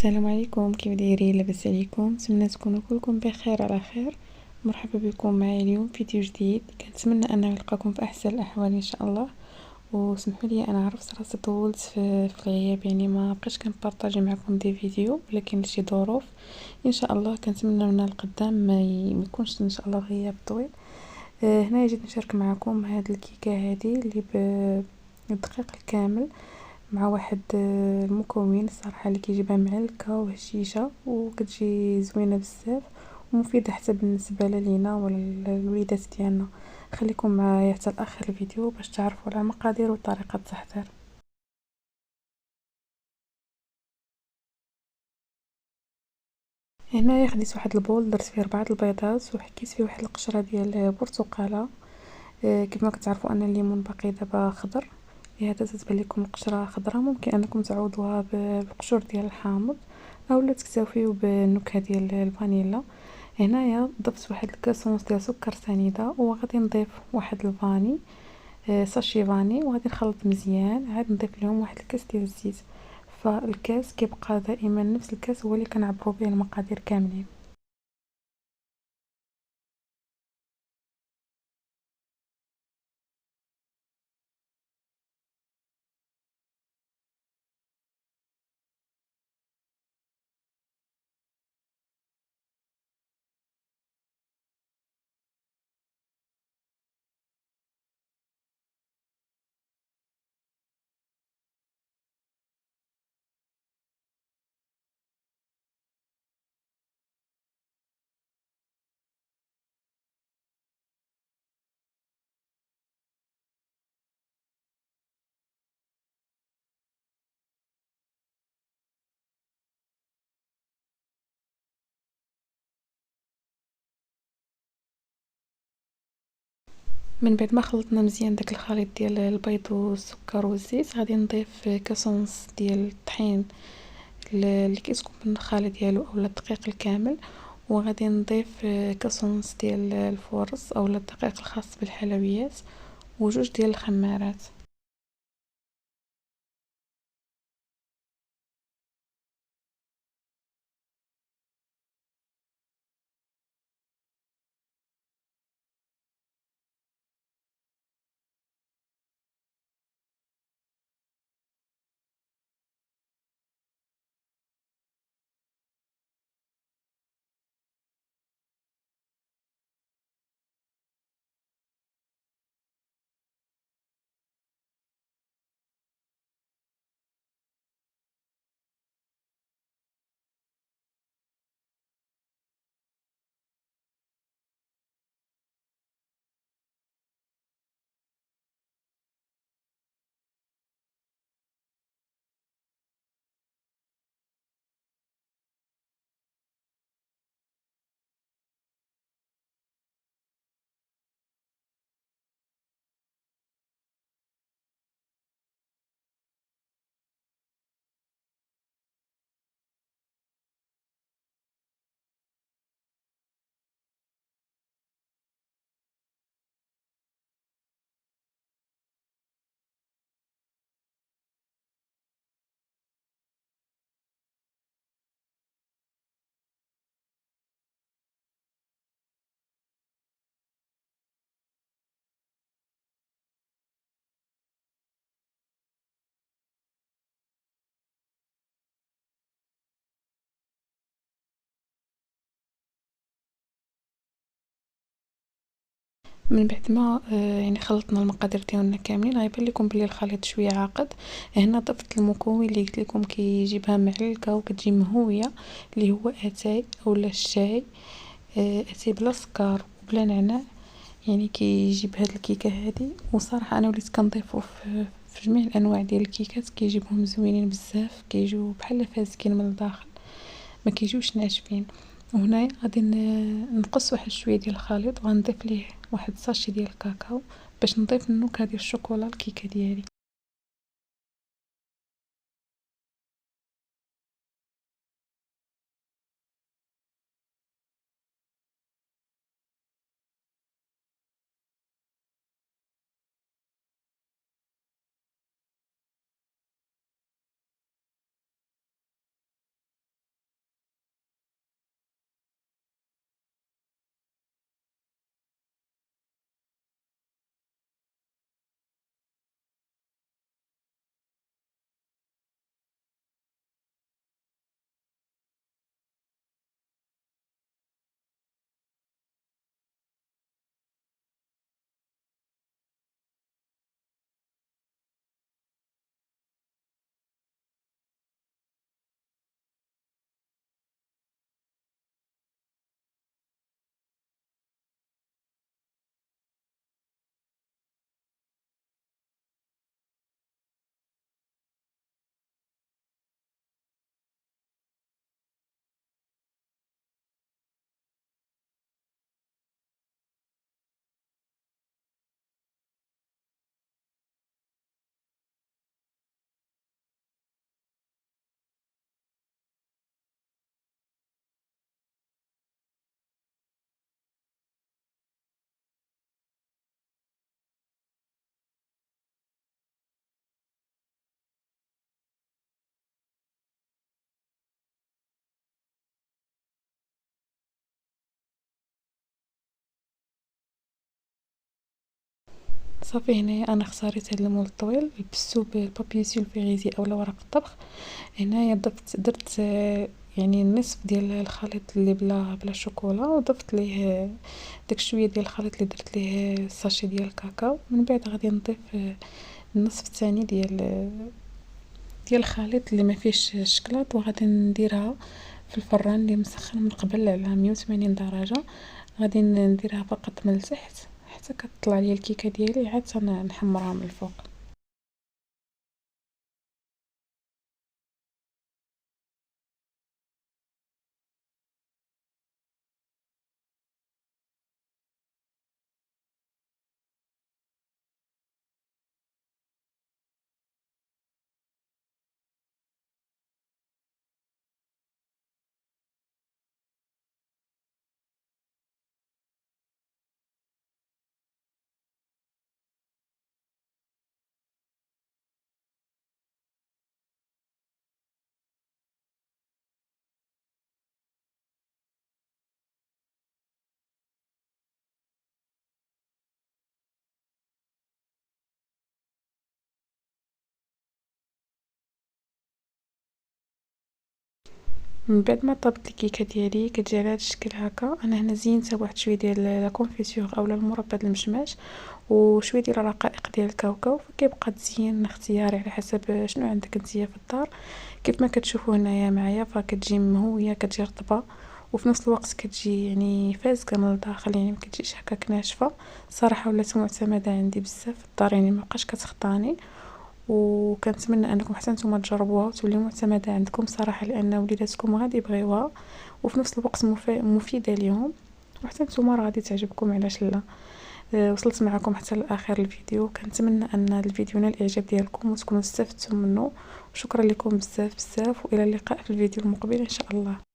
السلام عليكم، كيف دايرين؟ لاباس عليكم؟ نتمنى تكونوا كلكم بخير على خير. مرحبا بكم معايا اليوم فيديو جديد. كنتمنى انه نلقاكم في احسن الاحوال ان شاء الله. وسمحوا لي، انا عرفت راسي طولت في الغياب، يعني ما بقيتش كنبارطاجي معكم دي فيديو، ولكن لشي ظروف ان شاء الله كنتمنى من القدام ما يكونش ان شاء الله غياب طويل. هنا جيت نشارك معكم هاد الكيكه هادي اللي بالدقيق الكامل، مع واحد المكون الصراحه اللي كيجيبها معلكه وهشيشه وكتجي زوينه بزاف ومفيده حتى بالنسبه لينا وللوليدات ديالنا. خليكم معايا حتى لاخر الفيديو باش تعرفوا على المقادير وطريقه التحضير. هنايا خديت واحد البول، درت فيه 4 البيضات وحكيت فيه واحد القشره ديال برتقاله. كيف ما كتعرفوا ان الليمون باقي دابا خضر، لهذا تتبان لكم القشره خضراء. ممكن انكم تعوضوها بالقشور ديال الحامض اولا تكتفيو بالنكهه ديال الفانيلا. هنايا ضفت واحد الكاسونس ديال سكر سنيده، وغادي نضيف واحد الفاني، ساشي فاني، وغادي نخلط مزيان. عاد نضيف لهم واحد الكاس ديال الزيت. فالكاس كيبقى دائما نفس الكاس هو اللي كنعبروا به المقادير كاملين. من بعد ما خلطنا مزيان داك الخليط ديال البيض والسكر والزيت، غادي نضيف كاسونس ديال الطحين اللي كيسكب من الخليط ديالو اولا الدقيق الكامل، وغادي نضيف كاسونس ديال الفورص اولا الدقيق الخاص بالحلويات، وجوج ديال الخمارات. من بعد ما يعني خلطنا المقادير ديالنا كاملين، غيبان لكم بلي الخليط شويه عاقد. هنا ضفت المكون اللي قلت لكم كيجيبها معلكه وكتجي مهويه، اللي هو اتاي اولا الشاي. اتاي بلا سكر وبلا نعناع، يعني كيجيب هاد الكيكه هادي. وصراحه انا وليت كنضيفو في جميع الانواع ديال الكيكات، كيجيبهم زوينين بزاف، كيجيو بحال فازكين من الداخل، ما كيجيوش ناشفين. وهنايا غادي نقص واحد شويه ديال الخليط، وغنضيف ليه واحد ساشي ديال الكاكاو باش نضيف النكهه ديال الشوكولا الكيكه ديالي. صافي هنايا انا اختاريت هاد المول الطويل لبستو بالبابي سولفيغيزي اولا ورق الطبخ. هنايا درت يعني النصف ديال الخليط اللي بلا شوكولا، وضفت ليه داك شويه ديال الخليط اللي درت ليه الساشي ديال الكاكاو. من بعد غادي نضيف النصف الثاني ديال الخليط اللي ما فيهش الشكلاط، وغادي نديرها في الفران اللي مسخن من قبل على 180 درجة. غادي نديرها فقط من التحت حتى كتطلع ليا الكيكه ديالي، عاد نحمرها من الفوق. من بعد ما طابت الكيكه ديالي كتجي على هذا الشكل هكا. انا هنا زينتها بواحد شويه ديال لا كونفيسور اولا المربى المشماش وشويه ديال الرقائق ديال الكاوكاو. فكيبقى تزيين اختياري على حسب شنو عندك نتيا في الدار. كيف ما كتشوفوا هنايا معايا فكتجي مهويه، كتجي رطبه، وفي نفس الوقت كتجي يعني فازكه من الداخل، يعني ما كتجيش هكاك ناشفه. صراحه ولات معتمده عندي بزاف في الدار، يعني ما بقاش كتخطاني، وكنتمنى انكم حتى نتوما تجربوها وتولي معتمده عندكم صراحه، لان وليداتكم غادي يبغيوها وفي نفس الوقت مفيده ليهم، وحتى نتوما راه غادي تعجبكم علاش لا. وصلت معكم حتى لاخر الفيديو. كنتمنى ان الفيديو نال الاعجاب ديالكم وتكونوا استفدتم منه. وشكرا لكم بزاف بزاف، والى اللقاء في الفيديو المقبل ان شاء الله.